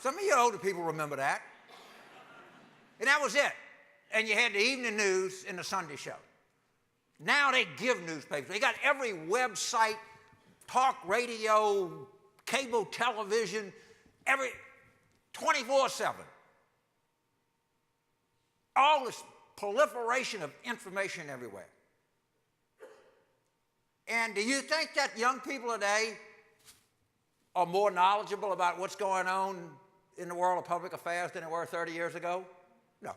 Some of you older people remember that. And that was it. And you had the evening news and the Sunday show. Now they give newspapers. They got every website, talk radio, cable television, every 24/7. All this proliferation of information everywhere. And do you think that young people today are more knowledgeable about what's going on in the world of public affairs than they were 30 years ago? No.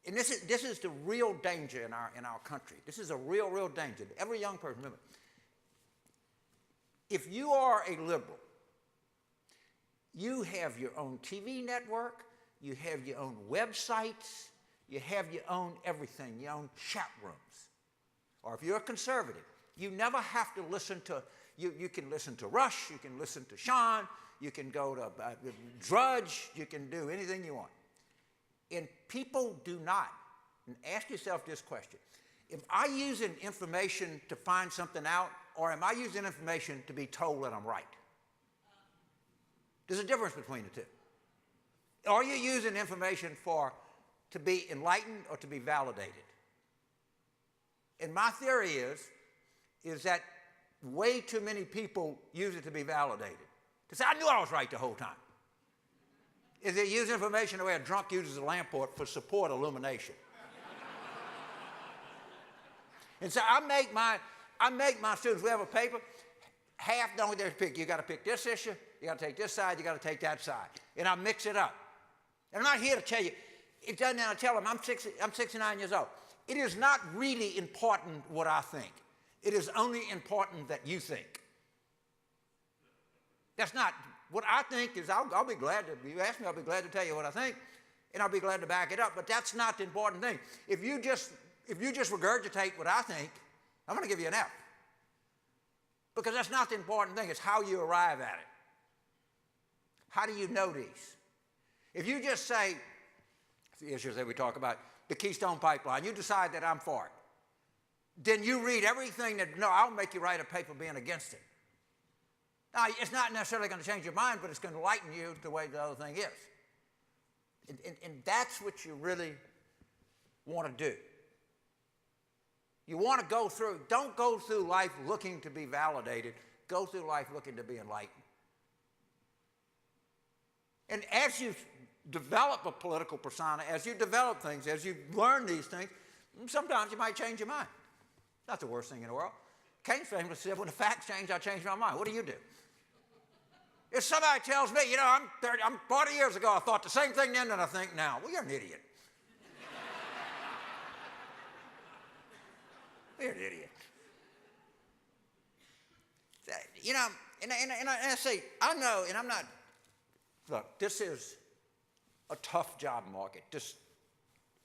And this is the real danger in our country. This is a real danger. Every young person, remember, if you are a liberal, you have your own TV network, you have your own websites, you have your own everything, your own chat rooms. Or if you're a conservative, you never have to listen to, you can listen to Rush, you can listen to Sean, you can go to Drudge, you can do anything you want. And people do not. And ask yourself this question. Am I using information to find something out, or am I using information to be told that I'm right? There's a difference between the two. Are you using information to be enlightened or to be validated? And my theory is that way too many people use it to be validated. To say, I knew I was right the whole time. Is they use information the way a drunk uses a lamp for support illumination. And so I make my students, we have a paper, half don't get to pick. You got to pick this issue, you got to take this side, you got to take that side. And I mix it up. And I'm not here to tell you, it doesn't matter to tell them, I'm 69 years old. It is not really important what I think. It is only important that you think. That's not, what I think is, I'll be glad to, if you ask me, I'll be glad to tell you what I think, and I'll be glad to back it up, but that's not the important thing. If you just regurgitate what I think, I'm going to give you an F. Because that's not the important thing, it's how you arrive at it. How do you know these? If you just say, the issues that we talk about, the Keystone Pipeline, you decide that I'm for it. Then you read everything that, no, I'll make you write a paper being against it. Now, it's not necessarily going to change your mind, but it's going to enlighten you the way the other thing is. And that's what you really want to do. You want to go through, don't go through life looking to be validated. Go through life looking to be enlightened. And as you develop a political persona, as you develop things, as you learn these things, sometimes you might change your mind. Not the worst thing in the world. Keynes famously said, when the facts change, I change my mind. What do you do? If somebody tells me, you know, I'm 40 years ago, I thought the same thing then that I think now. Well, you're an idiot. You're an idiot. You know, and I say, I know, and I'm not, look, this is a tough job market. This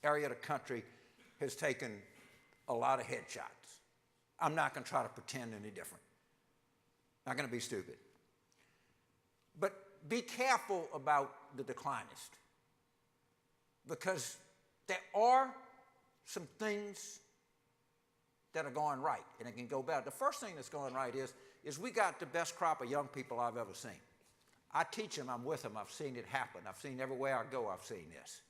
area of the country has taken a lot of headshots. I'm not going to try to pretend any different. Not going to be stupid. But be careful about the declinist, because there are some things that are going right, and it can go better. The first thing that's going right is we got the best crop of young people I've ever seen. I teach them, I'm with them, I've seen it happen. I've seen everywhere I go, I've seen this.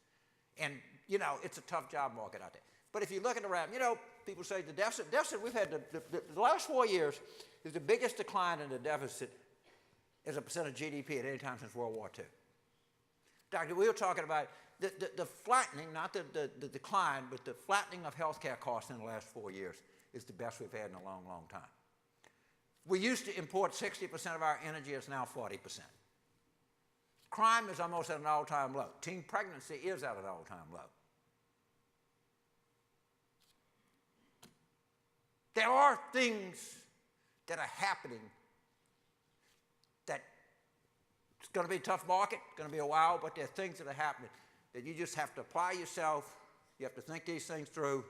And, you know, it's a tough job market out there. But if you look at around, you know, people say the deficit we've had, the last 4 years is the biggest decline in the deficit as a percent of GDP at any time since World War II. Doctor, we were talking about the flattening, not the decline, but the flattening of healthcare costs in the last 4 years is the best we've had in a long, long time. We used to import 60% of our energy, it's now 40%. Crime is almost at an all-time low. Teen pregnancy is at an all-time low. There are things that are happening that it's going to be a tough market, going to be a while, but there are things that are happening that you just have to apply yourself. You have to think these things through.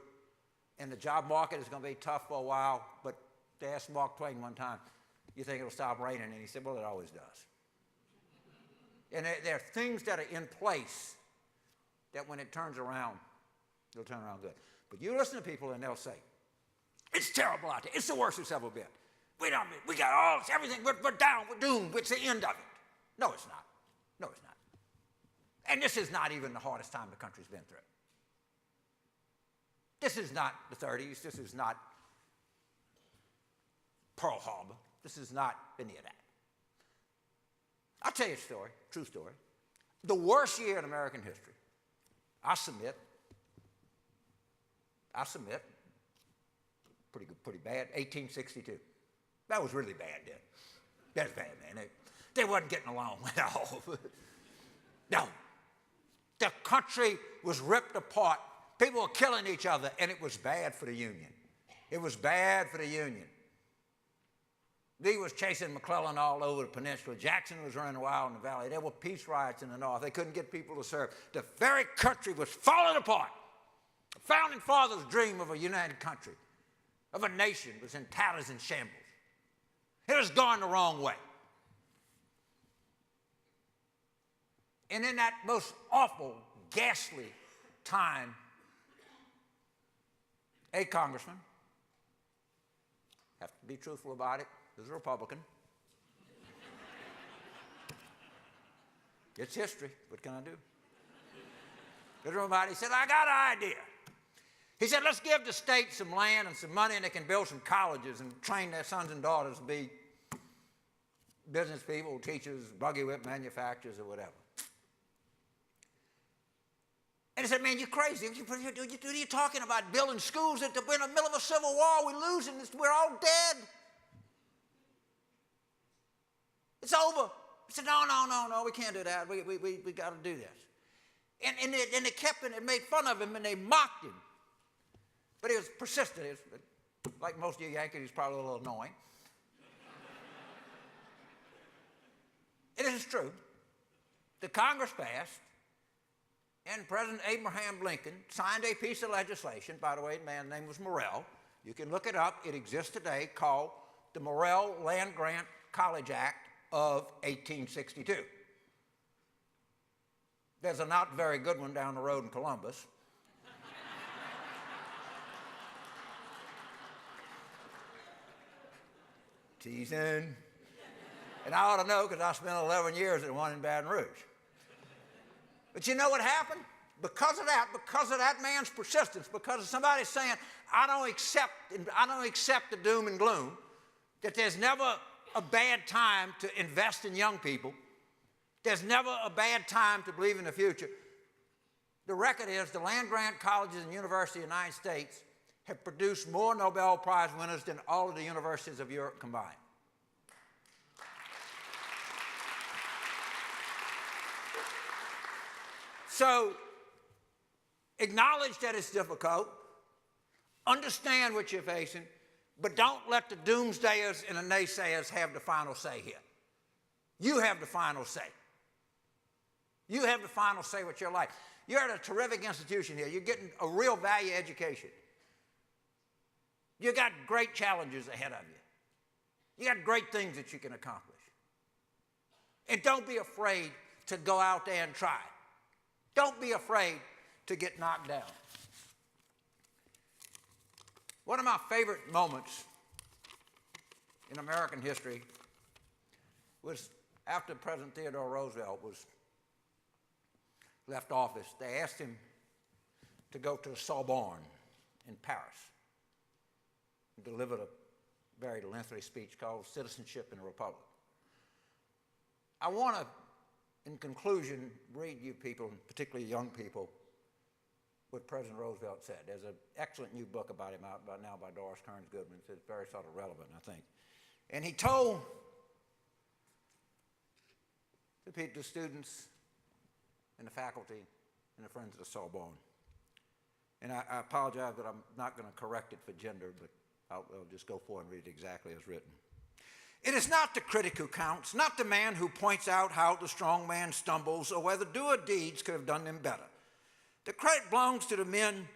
And the job market is going to be tough for a while, but they asked Mark Twain one time, you think it'll stop raining? And he said, well, it always does. And there are things that are in place that when it turns around, it'll turn around good. But you listen to people and they'll say, it's terrible out there. It's the worst it's ever been. We got all this, everything, we're down, we're doomed. It's the end of it. No, it's not. No, it's not. And this is not even the hardest time the country's been through. This is not the 30s. This is not Pearl Harbor. This is not any of that. I'll tell you a story, true story. The worst year in American history, I submit, pretty good, pretty bad, 1862. That was really bad then. That's bad, man. They wasn't getting along at all. No. The country was ripped apart. People were killing each other, and it was bad for the Union. It was bad for the Union. Lee was chasing McClellan all over the peninsula. Jackson was running wild in the valley. There were peace riots in the north. They couldn't get people to serve. The very country was falling apart. The founding fathers' dream of a united country, of a nation, was in tatters and shambles. It was going the wrong way. And in that most awful, ghastly time, a congressman, have to be truthful about it, was a Republican. It's history. What can I do? He said, I got an idea. He said, let's give the state some land and some money, and they can build some colleges and train their sons and daughters to be business people, teachers, buggy whip manufacturers, or whatever. And he said, man, you're crazy. What are you talking about? Building schools? We're in the middle of a civil war. We're losing. We're all dead. It's over. He said, no, we can't do that. We got to do this. And they kept it and made fun of him, and they mocked him. But he was persistent. Like most of you Yankees, he's probably a little annoying. It is true. The Congress passed, and President Abraham Lincoln signed a piece of legislation. By the way, the man's name was Morrell. You can look it up. It exists today, called the Morrell Land Grant College Act of 1862. There's a not very good one down the road in Columbus. Teasing. And I ought to know because I spent 11 years at one in Baton Rouge. But you know what happened? Because of that man's persistence, because of somebody saying, I don't accept the doom and gloom, that there's never a bad time to invest in young people. There's never a bad time to believe in the future. The record is the land-grant colleges and universities of the United States have produced more Nobel Prize winners than all of the universities of Europe combined. So, acknowledge that it's difficult, understand what you're facing, but don't let the doomsdayers and the naysayers have the final say here. You have the final say. You have the final say with your life. You're at a terrific institution here. You're getting a real value education. You got great challenges ahead of you. You got great things that you can accomplish. And don't be afraid to go out there and try. Don't be afraid to get knocked down. One of my favorite moments in American history was after President Theodore Roosevelt was left office. They asked him to go to the Sorbonne in Paris and deliver a very lengthy speech called Citizenship in a Republic. I want to, in conclusion, read you people, particularly young people, what President Roosevelt said. There's an excellent new book about him out now by Doris Kearns Goodman. It's very sort of relevant, I think. And he told the students and the faculty and the friends of the Sorbonne, and I apologize that I'm not going to correct it for gender, but I'll just go forward and read it exactly as written. It is not the critic who counts, not the man who points out how the strong man stumbles or whether doer deeds could have done them better. The credit belongs to the men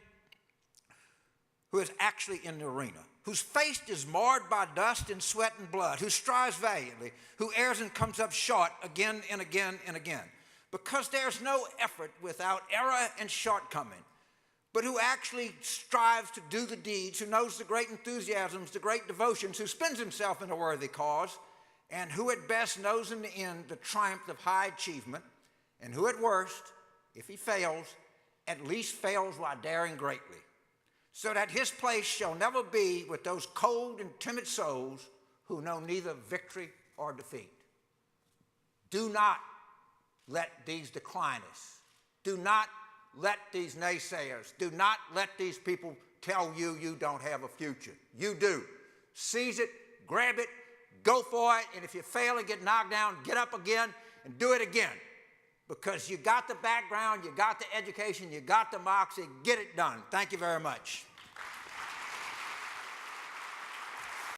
who is actually in the arena, whose face is marred by dust and sweat and blood, who strives valiantly, who errs and comes up short again and again and again. Because there's no effort without error and shortcoming, but who actually strives to do the deeds, who knows the great enthusiasms, the great devotions, who spends himself in a worthy cause, and who at best knows in the end the triumph of high achievement, and who at worst, if he fails, at least fails while daring greatly, so that his place shall never be with those cold and timid souls who know neither victory or defeat. Do not let these decliners, do not let these naysayers, do not let these people tell you you don't have a future. You do. Seize it, grab it, go for it, and if you fail and get knocked down, get up again and do it again. Because you got the background, you got the education, you got the moxie, get it done. Thank you very much.